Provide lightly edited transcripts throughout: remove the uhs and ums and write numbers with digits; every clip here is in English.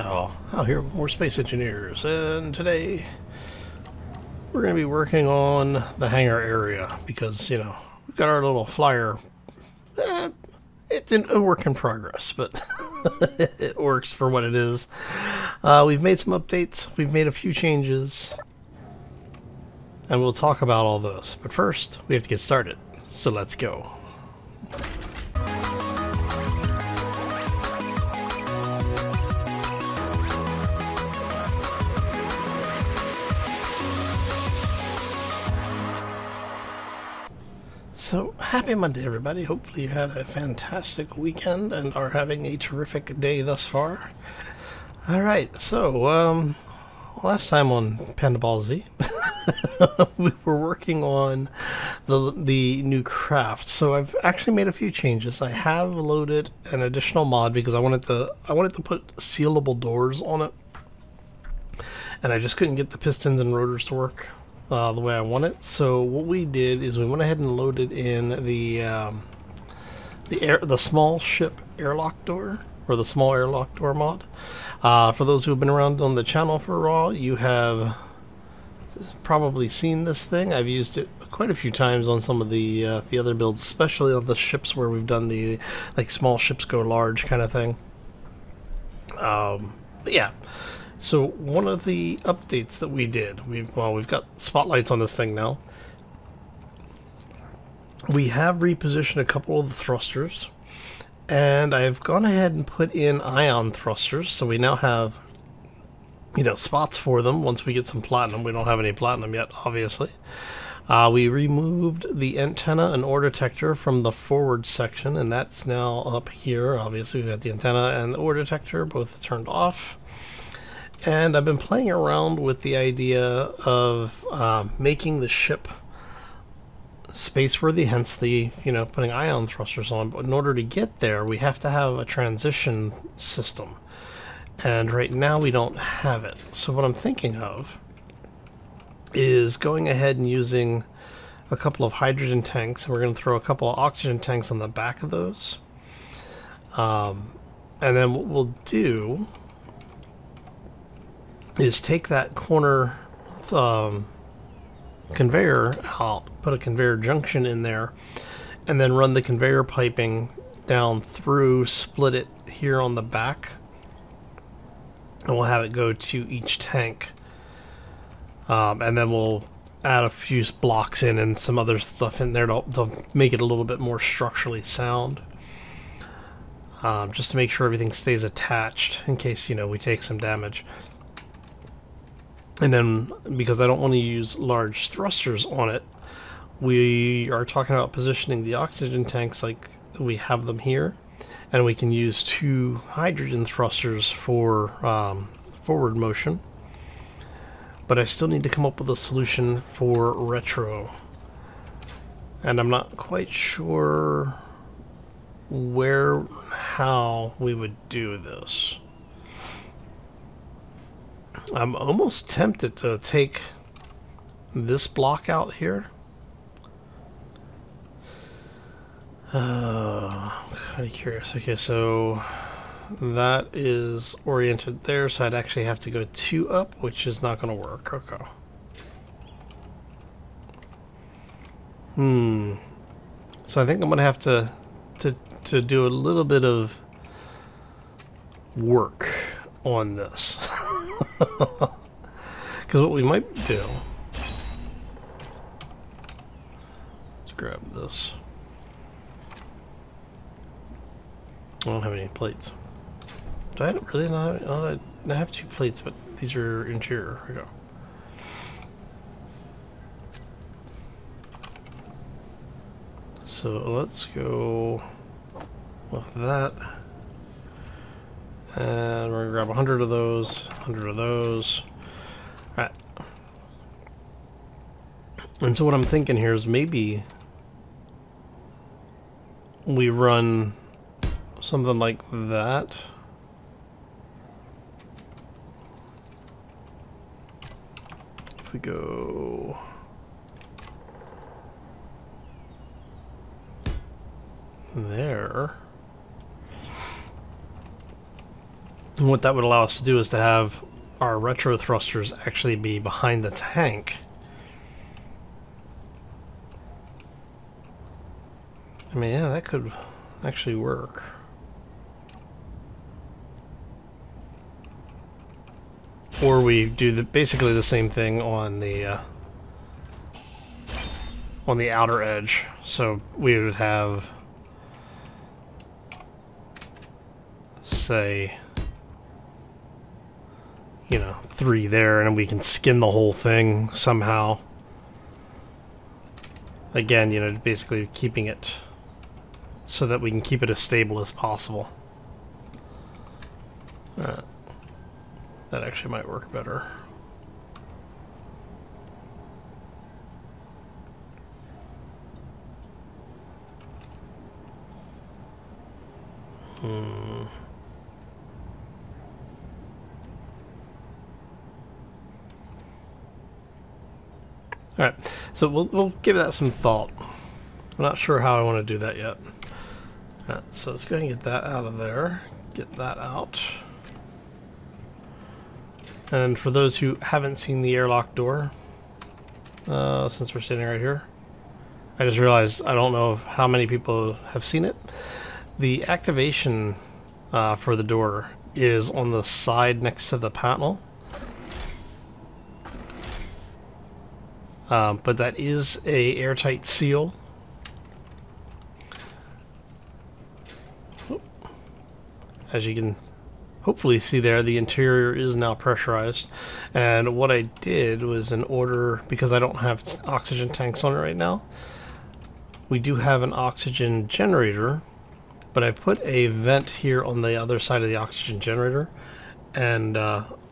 How here more space engineers, and today we're going to be working on the hangar area because, you know, we've got our little flyer. It's a work in progress, but it works for what it is. We've made some updates, we've made a few changes, and we'll talk about all those. But first, we have to get started, so let's go. So, happy Monday, everybody. Hopefully you had a fantastic weekend and are having a terrific day thus far. Alright, so, last time on Panda Ball Z, we were working on the new craft. So I've actually made a few changes. I have loaded an additional mod because I wanted to put sealable doors on it. And I just couldn't get the pistons and rotors to work the way I want it. So what we did is we went ahead and loaded in the small ship airlock door, or the small airlock door mod. For those who have been around on the channel for a while, you have probably seen this thing. I've used it quite a few times on some of the other builds, especially on the ships where we've done the like small ships go large kind of thing. But yeah. So one of the updates that we did, we've got spotlights on this thing now. We have repositioned a couple of the thrusters, and I've gone ahead and put in ion thrusters, so we now have, you know, spots for them once we get some platinum. We don't have any platinum yet, obviously. We removed the antenna and ore detector from the forward section, and that's now up here. Obviously, we've got the antenna and the ore detector both turned off. And I've been playing around with the idea of making the ship space-worthy, hence the, you know, putting ion thrusters on. But in order to get there, we have to have a transition system. And right now we don't have it. So what I'm thinking of is going ahead and using a couple of hydrogen tanks, and we're going to throw a couple of oxygen tanks on the back of those. And then what we'll do is take that corner conveyor out, put a conveyor junction in there, and then run the conveyor piping down through, split it here on the back, and we'll have it go to each tank. And then we'll add a few blocks in and some other stuff in there to make it a little bit more structurally sound. Just to make sure everything stays attached in case, you know, we take some damage. And then, because I don't want to use large thrusters on it, we are talking about positioning the oxygen tanks like we have them here, and we can use 2 hydrogen thrusters for forward motion. But I still need to come up with a solution for retro, and I'm not quite sure how we would do this. I'm almost tempted to take this block out here. I'm kind of curious. Okay, so that is oriented there, so I'd actually have to go 2 up, which is not going to work. Okay. So I think I'm going to have to do a little bit of work on this. Because what we might do, let's grab this. I don't have any plates. Do I really not have, I have 2 plates, but these are interior. Here we go. So let's go with that. And we're going to grab 100 of those, 100 of those. Alright. And so what I'm thinking here is maybe we run something like that. If we go there. And what that would allow us to do is to have our retro thrusters actually be behind the tank. I mean, yeah, that could actually work. Or we do basically the same thing on the outer edge. So we would have, say, you know, 3 there, and we can skin the whole thing somehow. Again, you know, basically keeping it so that we can keep it as stable as possible. That actually might work better. Alright, so we'll give that some thought. I'm not sure how I want to do that yet. Alright, so let's go ahead and get that out of there. Get that out. And for those who haven't seen the airlock door, since we're sitting right here, I just realized I don't know how many people have seen it. The activation for the door is on the side next to the panel. But that is a airtight seal. As you can hopefully see there, the interior is now pressurized. And what I did was, in order, because I don't have oxygen tanks on it right now, we do have an oxygen generator, but I put a vent here on the other side of the oxygen generator, and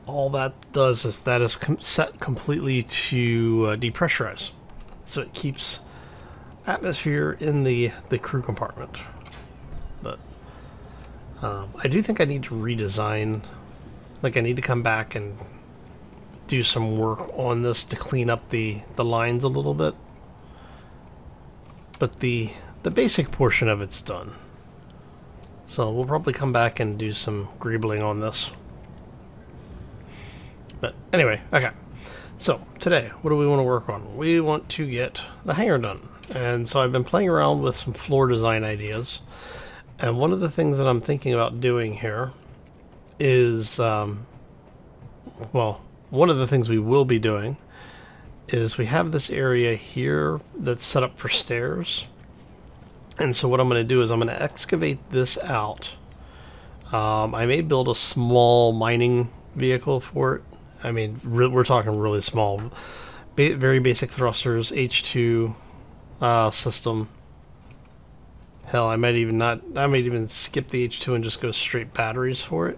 all that does is that is set completely to depressurize, so it keeps atmosphere in the crew compartment. But I do think I need to redesign, like I need to come back and do some work on this to clean up the lines a little bit. But the basic portion of it's done. So we'll probably come back and do some greebling on this. But anyway, okay. So today, what do we want to work on? We want to get the hangar done. And so I've been playing around with some floor design ideas. And one of the things that I'm thinking about doing here is, well, one of the things we will be doing is we have this area here that's set up for stairs. And so what I'm going to do is I'm going to excavate this out. I may build a small mining vehicle for it. I mean, we're talking really small. Very basic thrusters, H2 system. Hell, I might even skip the H2 and just go straight batteries for it.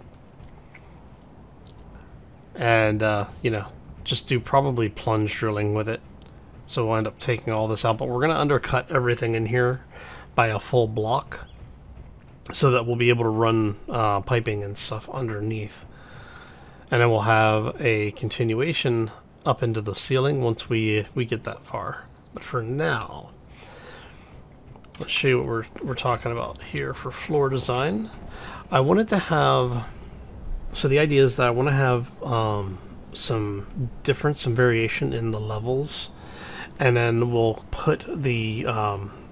And, you know, just do probably plunge drilling with it. So we'll end up taking all this out, but we're going to undercut everything in here by a full block so that we'll be able to run piping and stuff underneath. And then we'll have a continuation up into the ceiling once we get that far. But for now, let's show you what we're talking about here for floor design. I wanted to have, so the idea is that I want to have some variation in the levels, and then we'll put the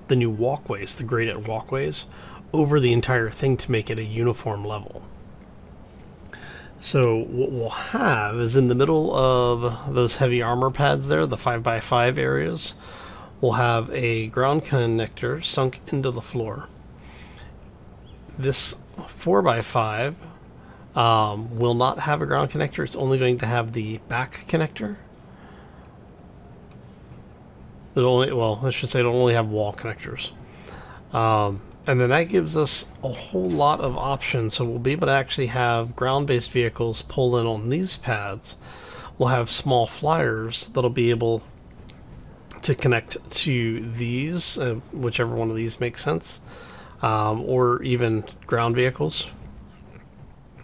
new walkways, the graded walkways, over the entire thing to make it a uniform level. So what we'll have is, in the middle of those heavy armor pads there, the 5x5 areas, we'll have a ground connector sunk into the floor. This 4x5 will not have a ground connector. It's only going to have the back connector. Well, I should say it'll only have wall connectors. And then that gives us a whole lot of options. So we'll be able to actually have ground-based vehicles pull in on these pads. We'll have small flyers that'll be able to connect to these, whichever one of these makes sense, or even ground vehicles.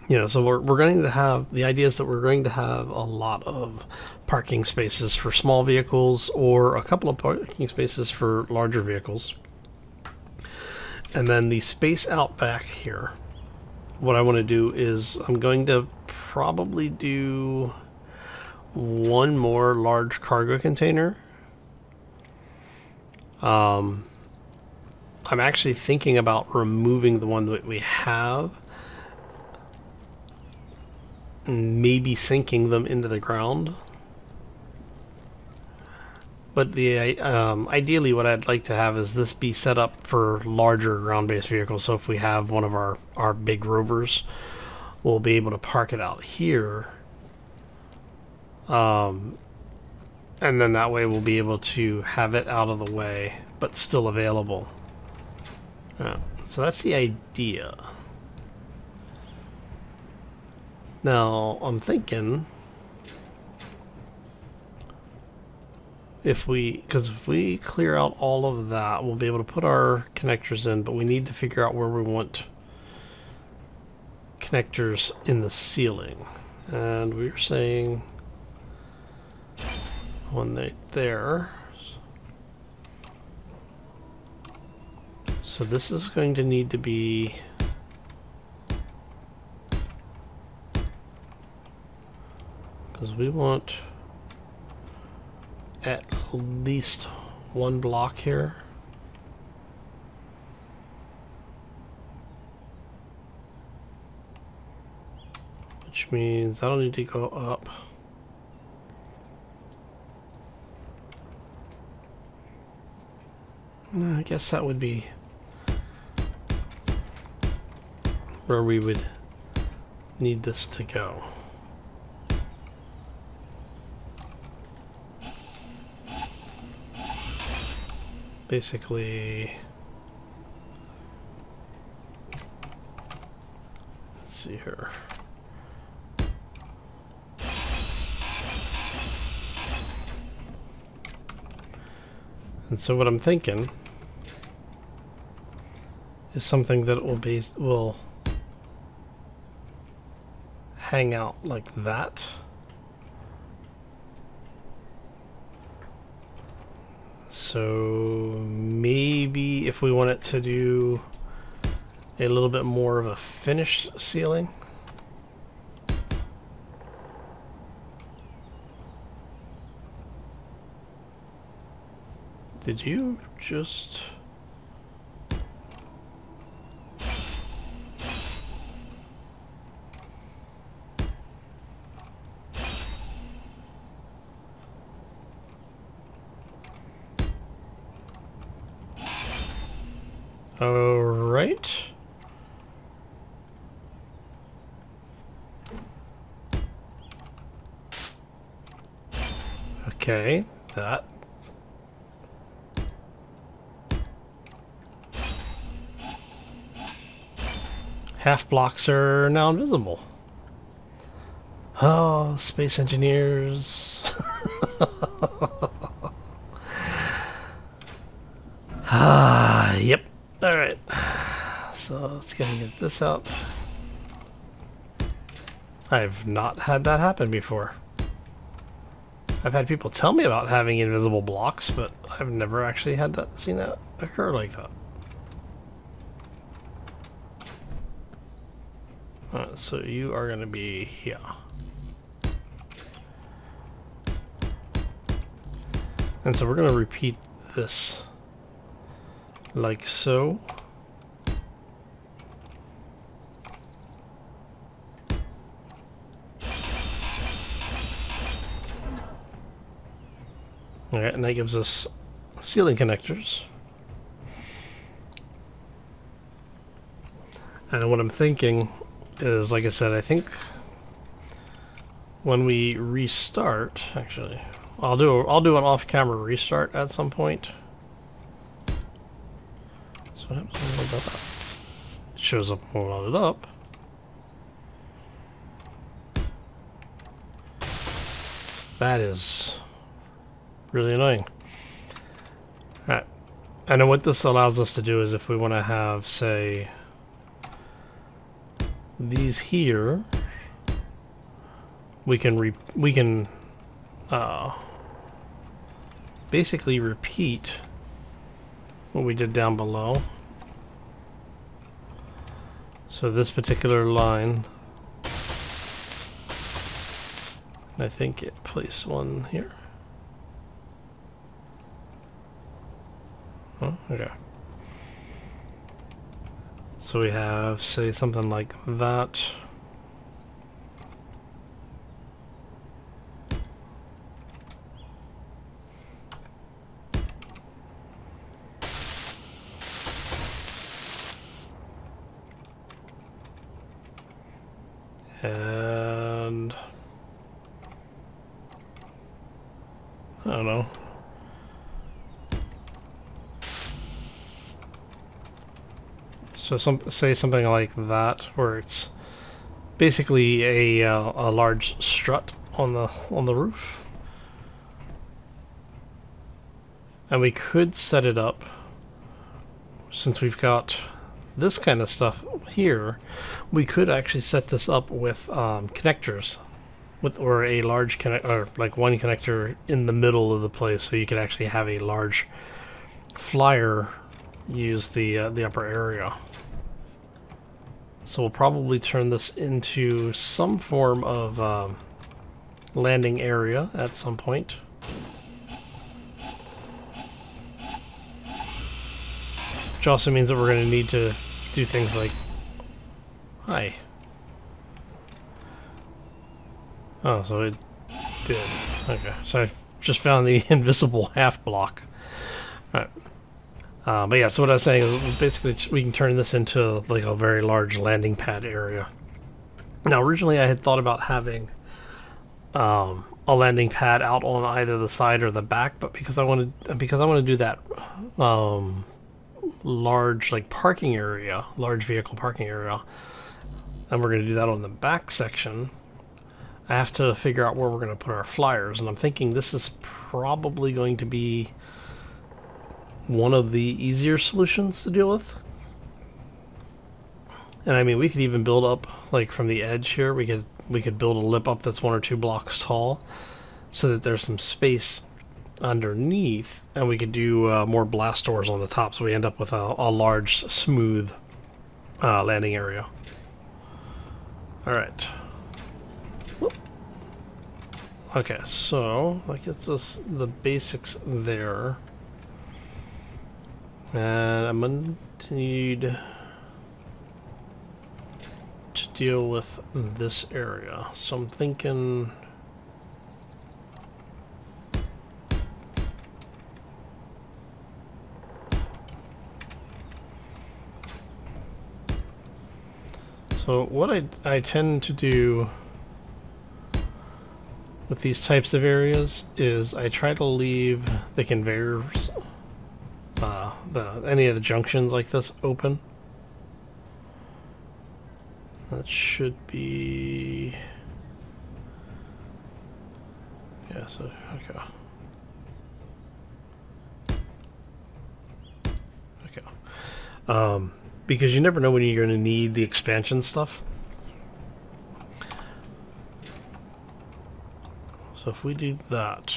You know, so we're going to have, the idea is that we're going to have a lot of parking spaces for small vehicles, or a couple of parking spaces for larger vehicles. And then the space out back here what I want to do is I'm going to probably do one more large cargo container. I'm actually thinking about removing the one that we have and maybe sinking them into the ground. But the ideally what I'd like to have is this be set up for larger ground-based vehicles. So if we have one of our big rovers, we'll be able to park it out here. And then that way we'll be able to have it out of the way, but still available. So that's the idea. Now, I'm thinking if we clear out all of that, we'll be able to put our connectors in, but we need to figure out where we want connectors in the ceiling. And we were saying one right there. So this is going to need to be because we want at least one block here. Which means that'll need to go up. I guess that would be where we would need this to go. Basically, let's see here. And so what I'm thinking is something that will hang out like that. So maybe if we want it to do a little bit more of a finished ceiling. Did you just... All right. Okay, that. Half blocks are now invisible. Oh, space engineers. Yep. All right. So let's go and get this out. I've not had that happen before. I've had people tell me about having invisible blocks, but I've never actually seen that occur like that. Alright, so you are going to be here. And so we're going to repeat this like so. Alright, and that gives us ceiling connectors. And what I'm thinking is, like I said, I think when we restart, actually, I'll do an off-camera restart at some point. So what happens when I load that up? It shows up when I load it up. That is really annoying. Alright. And then what this allows us to do is if we want to have, say, these here, we can basically repeat what we did down below. So this particular line, I think it placed one here. Oh, okay. So we have, say, something like that. And I don't know. So say something like that, where it's basically a large strut on the roof, and we could set it up, since we've got this kind of stuff here, we could actually set this up with connectors, or a large or like one connector in the middle of the place, so you could actually have a large flyer use the upper area. So we'll probably turn this into some form of landing area at some point. Which also means that we're going to need to do things like... Hi. Oh, so it did. Okay, so I just found the invisible half block. Alright. But yeah, so what I was saying is basically we can turn this into like a very large landing pad area. Now originally I had thought about having a landing pad out on either the side or the back, but because I want to do that large like parking area, large vehicle parking area, and we're going to do that on the back section, I have to figure out where we're going to put our flyers, and I'm thinking this is probably going to be one of the easier solutions to deal with. And I mean, we could even build up like from the edge here, we could build a lip up that's 1 or 2 blocks tall so that there's some space underneath, and we could do more blast doors on the top, so we end up with a large smooth landing area. Alright. Okay, so that gets us the basics there. And I'm going to need to deal with this area. So I'm thinking... So what I tend to do with these types of areas is I try to leave the conveyors, any of the junctions like this open. That should be... Yeah, so, okay. Okay. Because you never know when you're going to need the expansion stuff. So if we do that,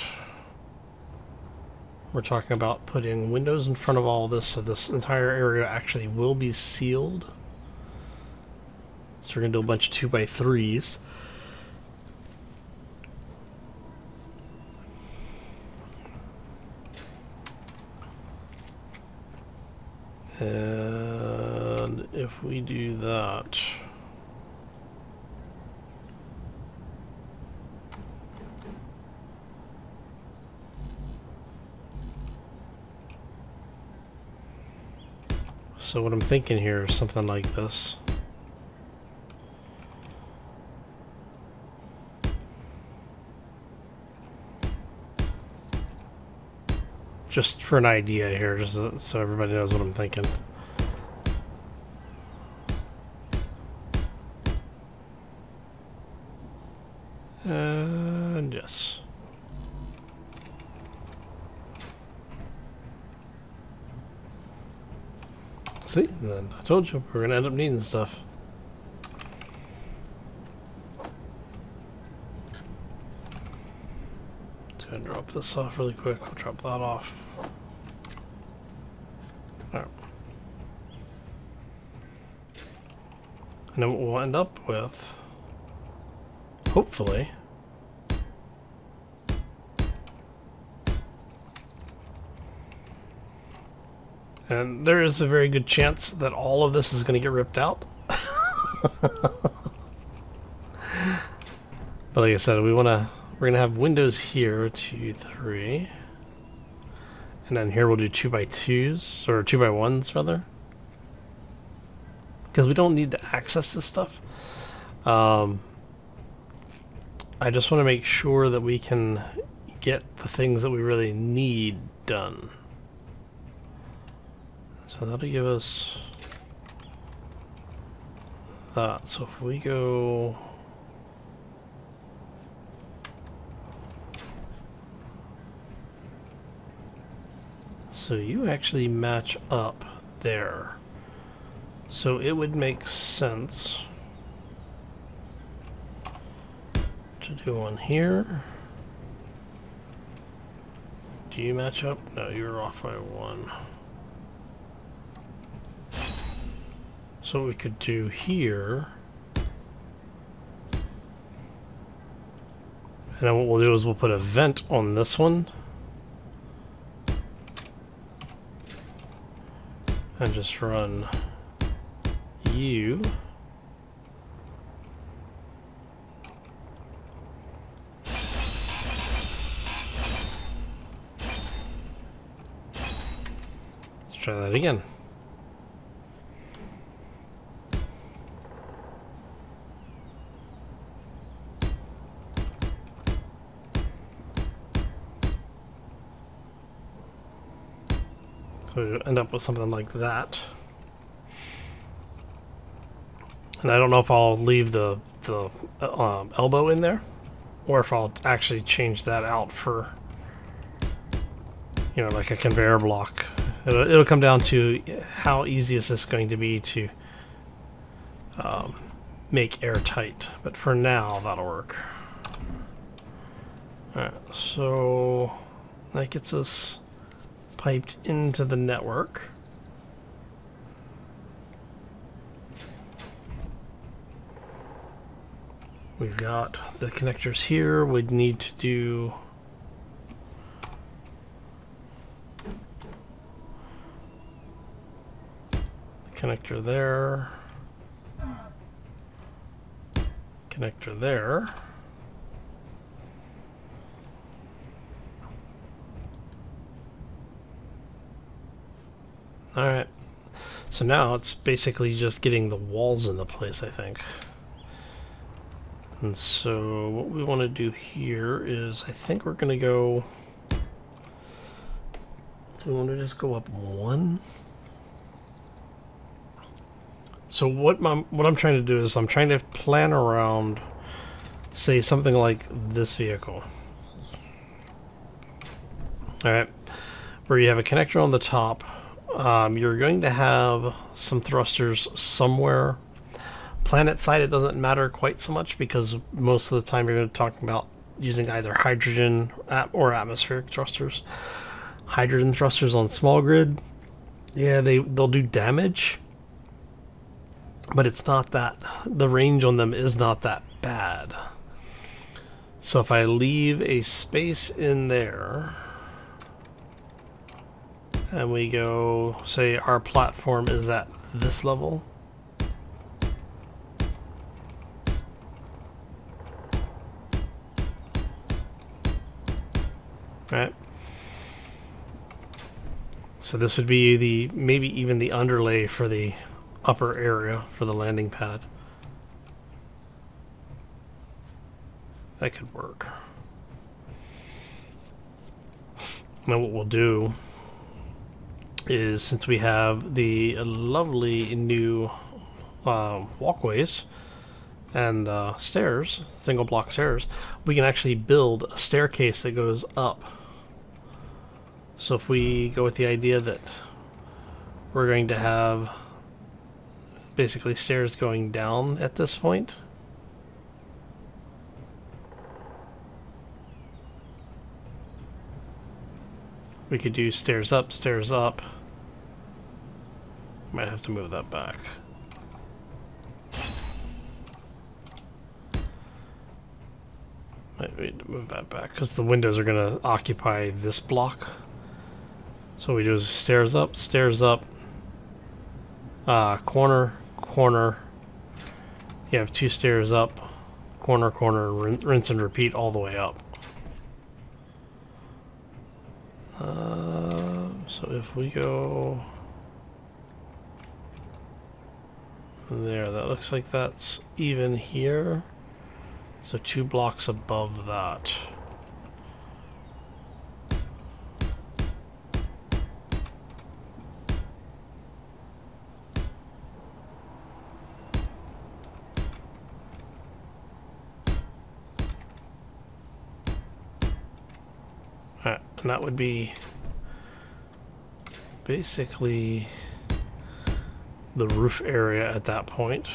we're talking about putting windows in front of all this, so this entire area actually will be sealed. So we're going to do a bunch of 2x3s. And if we do that, so what I'm thinking here is something like this. Just for an idea here, just so everybody knows what I'm thinking. And yes. See, then I told you we're gonna end up needing stuff. Just gonna drop this off really quick. I'll drop that off. Alright. And then what we'll end up with, hopefully, and there is a very good chance that all of this is going to get ripped out. But like I said, we're gonna have windows here, 2, 3, and then here we'll do 2x2s or 2x1s rather, because we don't need to access this stuff. I just want to make sure that we can get the things that we really need done. So that'll give us that. So if we go, so you actually match up there. So it would make sense to do one here. Do you match up? No, you're off by 1. So what we could do here, and then what we'll do is we'll put a vent on this one and just run you. Let's try that again. So we'll end up with something like that. And I don't know if I'll leave the elbow in there, or if I'll actually change that out for, you know, like a conveyor block. It'll come down to how easy is this going to be to make airtight. But for now, that'll work. Alright, so that gets us piped into the network. We've got the connectors here. We'd need to do the connector there, connector there. Alright, so now it's basically just getting the walls into place, I think. And so what we want to do here is, I think we're going to go, do we want to just go up 1? So what I'm trying to do is I'm trying to plan around, say, something like this vehicle. Alright, where you have a connector on the top. You're going to have some thrusters somewhere. Planet side, it doesn't matter quite so much, because most of the time you're going to talk about using either hydrogen or atmospheric thrusters. Hydrogen thrusters on small grid, yeah, they'll do damage, but it's not that, the range on them is not that bad. So if I leave a space in there, and we go, say our platform is at this level, right? So this would be the, maybe even the underlay for the upper area for the landing pad. That could work. Now what we'll do is, since we have the lovely new walkways and stairs, single block stairs, we can actually build a staircase that goes up. So if we go with the idea that we're going to have basically stairs going down at this point, we could do stairs up, stairs up. Might have to move that back. Might need to move that back because the windows are going to occupy this block. So what we do is stairs up, corner, corner. You have 2 stairs up, corner, corner, rinse and repeat all the way up. So if we go there, that looks like that's even here. So 2 blocks above that. Alright, and that would be basically the roof area at that point.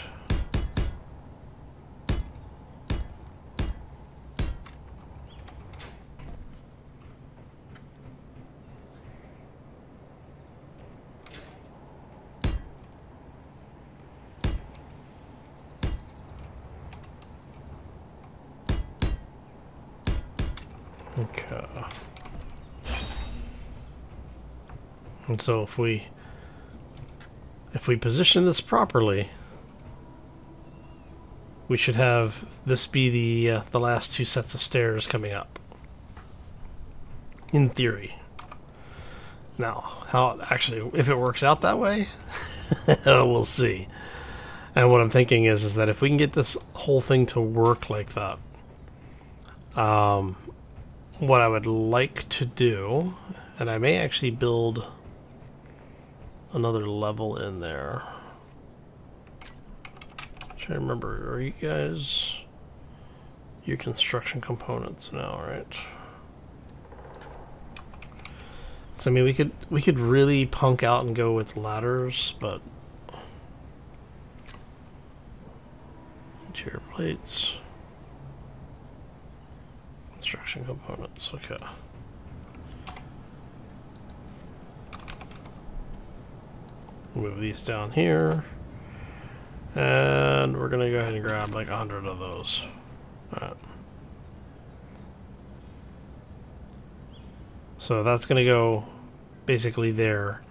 Okay. And so if we position this properly, we should have this be the last 2 sets of stairs coming up. In theory. Now, how actually, if it works out that way, we'll see. And what I'm thinking is that if we can get this whole thing to work like that, what I would like to do, and I may actually build another level in there. I'm trying to remember, are you guys your construction components now, right? Because I mean, we could really punk out and go with ladders, but interior plates, construction components, okay. Move these down here, and we're gonna go ahead and grab like 100 of those. All right. So that's gonna go basically there.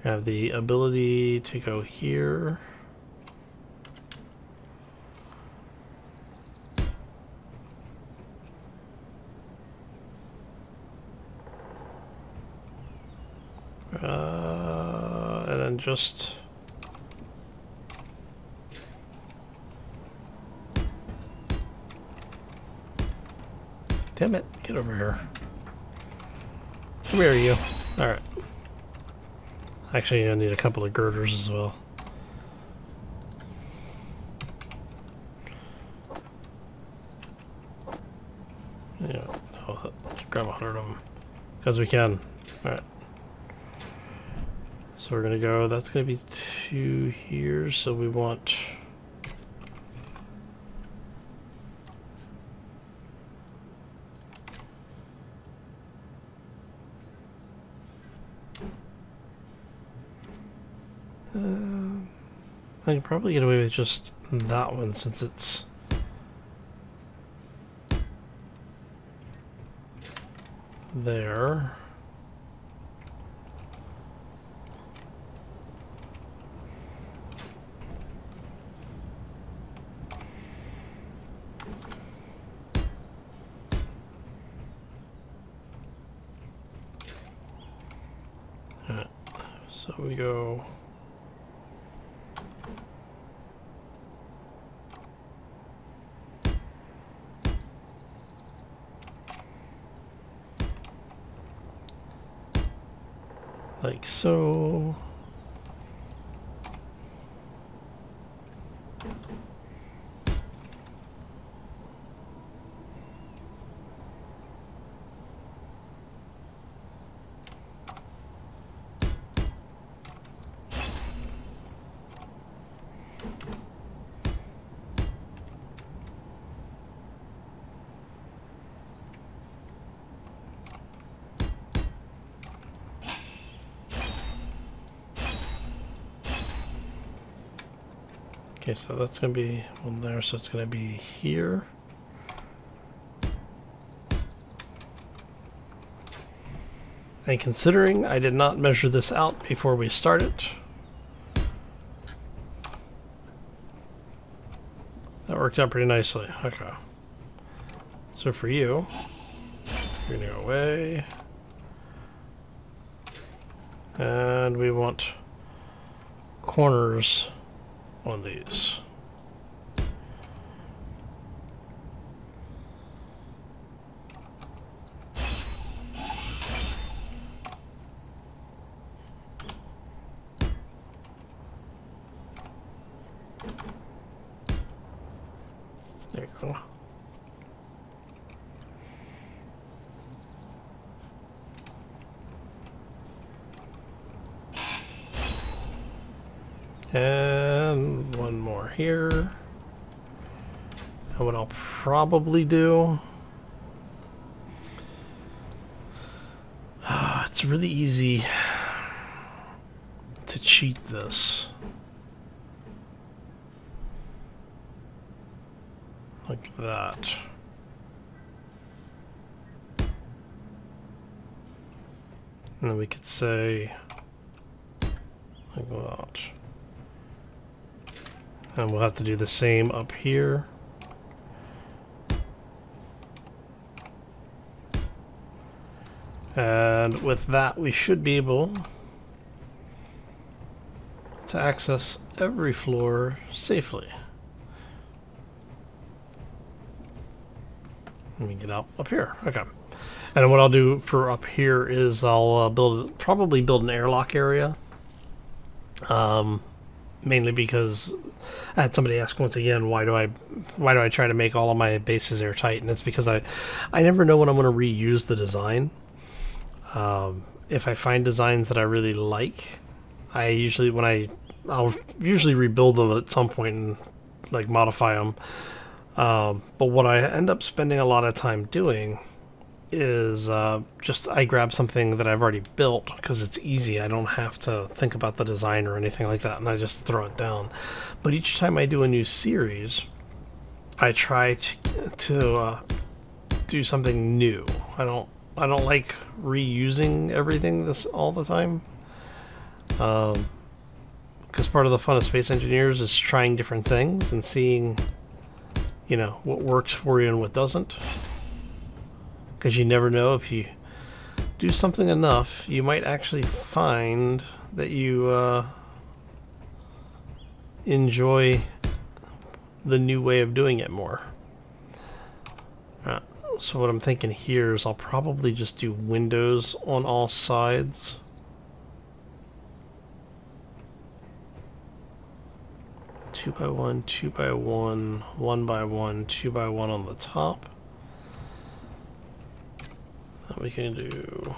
You have the ability to go here. And then just damn it, get over here. Come here, you. Alright. Actually, I need a couple of girders as well. Yeah, no, grab 100 of them. Because we can. Alright. So we're gonna go, that's gonna be 2 here, so we want I can probably get away with just that one since it's there. Alright, so we go like so. Okay, so that's going to be one there, so it's going to be here. And considering I did not measure this out before we started, that worked out pretty nicely. Okay. So for you, you're gonna go away. And we want corners on these. There you go. And one more here. And what I'll probably do, it's really easy to cheat this. Like that. And then we could say, like that. And we'll have to do the same up here. And with that, we should be able to access every floor safely. Let me get up here. Okay. And what I'll do for up here is I'll probably build an airlock area. Mainly because I had somebody ask once again, why do I try to make all of my bases airtight? And it's because I never know when I'm going to reuse the design. If I find designs that I really like, I'll usually rebuild them at some point and like modify them. But what I end up spending a lot of time doing is I grab something that I've already built because it's easy. I don't have to think about the design or anything like that, and I just throw it down. But each time I do a new series, I try to do something new. I don't like reusing everything all the time. Because part of the fun of Space Engineers is trying different things and seeing, you know, what works for you and what doesn't. Because you never know, if you do something enough, you might actually find that you enjoy the new way of doing it more. So what I'm thinking here is I'll probably just do windows on all sides. Two by one, 2 by 1, 1 by 1, 2 by 1 on the top. And we can do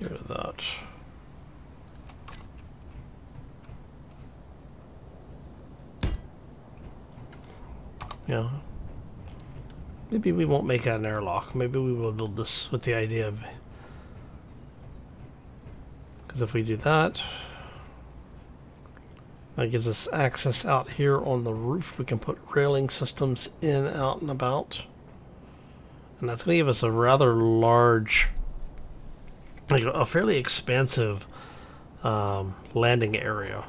get rid of that. Yeah. Maybe we won't make that an airlock. Maybe we will build this with the idea of, because if we do that, that gives us access out here on the roof. We can put railing systems in, out, and about. And that's going to give us a rather large, like a fairly expansive landing area.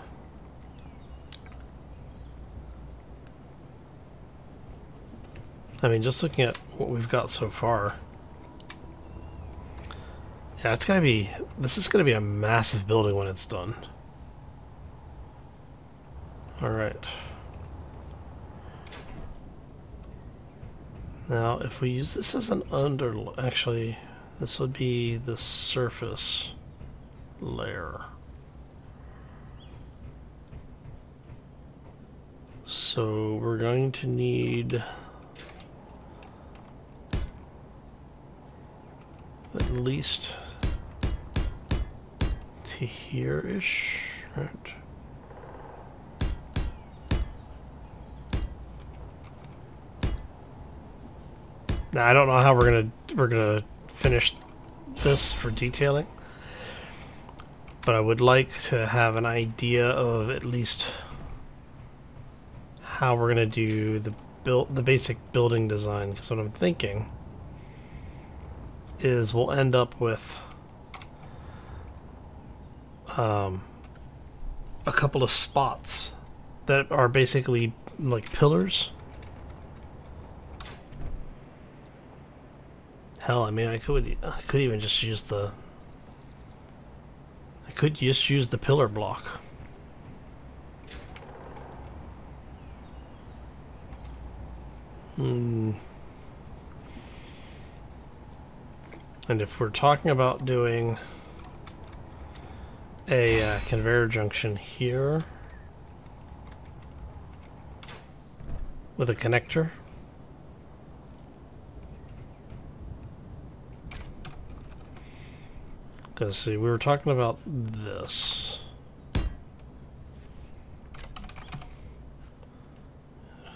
I mean, just looking at what we've got so far. Yeah, this is going to be a massive building when it's done. Alright. Now, if we use this as an actually, this would be the surface layer. So we're going to need at least to here-ish, right? Now I don't know how we're gonna finish this for detailing, but I would like to have an idea of at least how we're gonna do the basic building design. Because what I'm thinking is we'll end up with a couple of spots that are basically like pillars. Hell, I mean, I could even just use the... I could just use the pillar block. And if we're talking about doing a conveyor junction here with a connector, because see, we were talking about this.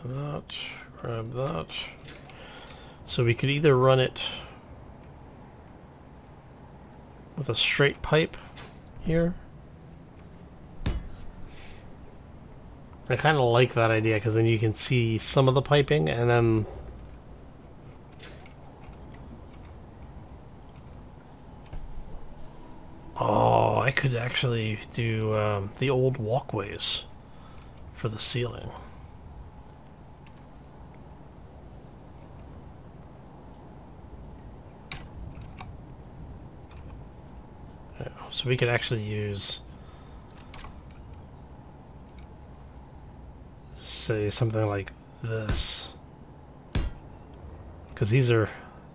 That, grab that. So we could either run it with a straight pipe here. I kind of like that idea because then you can see some of the piping, and then oh, I could actually do the old walkways for the ceiling. So we could actually use, say, something like this, because these are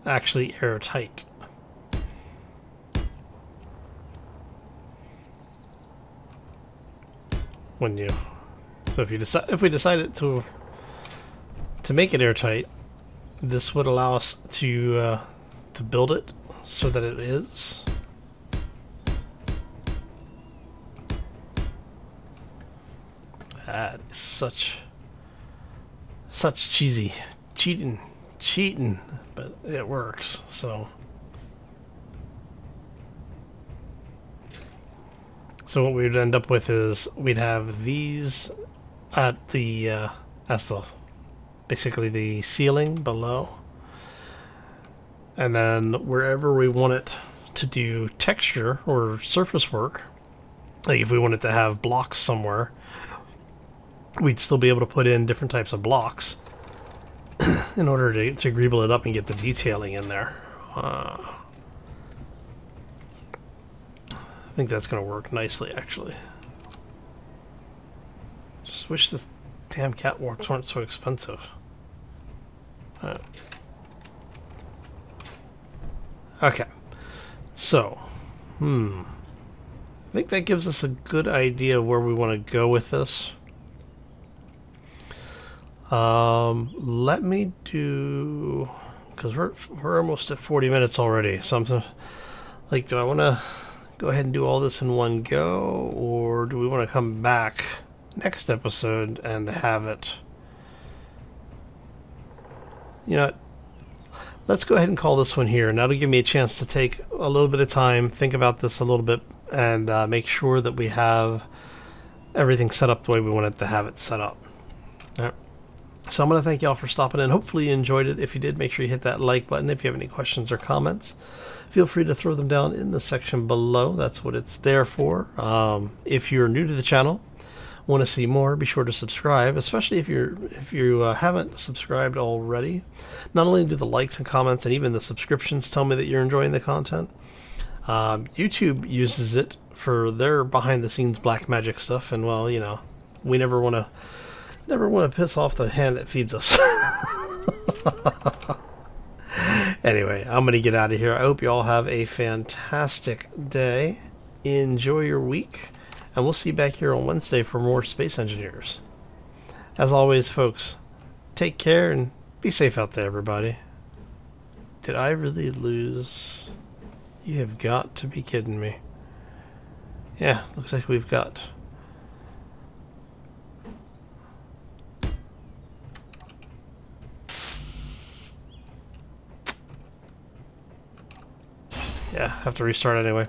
actually airtight. When you, so if we decided to make it airtight, this would allow us to build it so that it is. That is such cheating, but it works. So what we'd end up with is we'd have these at the basically the ceiling below, and then wherever we want it to do texture or surface work, like if we wanted to have blocks somewhere, we'd still be able to put in different types of blocks in order to greeble it up and get the detailing in there. I think that's going to work nicely, actually. Just wish the damn catwalks weren't so expensive. Okay. So, I think that gives us a good idea where we want to go with this. Let me do, because we're almost at 40 minutes already, so I'm like, do I want to go ahead and do all this in one go, or do we want to come back next episode and have it, you know, let's go ahead and call this one here, and that'll give me a chance to take a little bit of time, think about this a little bit, and make sure that we have everything set up the way we wanted to have it set up. All right. So I'm going to thank y'all for stopping in. Hopefully you enjoyed it. If you did, make sure you hit that like button. If you have any questions or comments, feel free to throw them down in the section below. That's what it's there for. If you're new to the channel, want to see more, be sure to subscribe, especially if you haven't subscribed already. Not only do the likes and comments and even the subscriptions tell me that you're enjoying the content, YouTube uses it for their behind-the-scenes black magic stuff, and well, you know, we never want to piss off the hand that feeds us. Anyway, I'm going to get out of here. I hope you all have a fantastic day. Enjoy your week. And we'll see you back here on Wednesday for more Space Engineers. As always, folks, take care and be safe out there, everybody. Did I really lose? You have got to be kidding me. Yeah, looks like we've got... Yeah, have to restart anyway.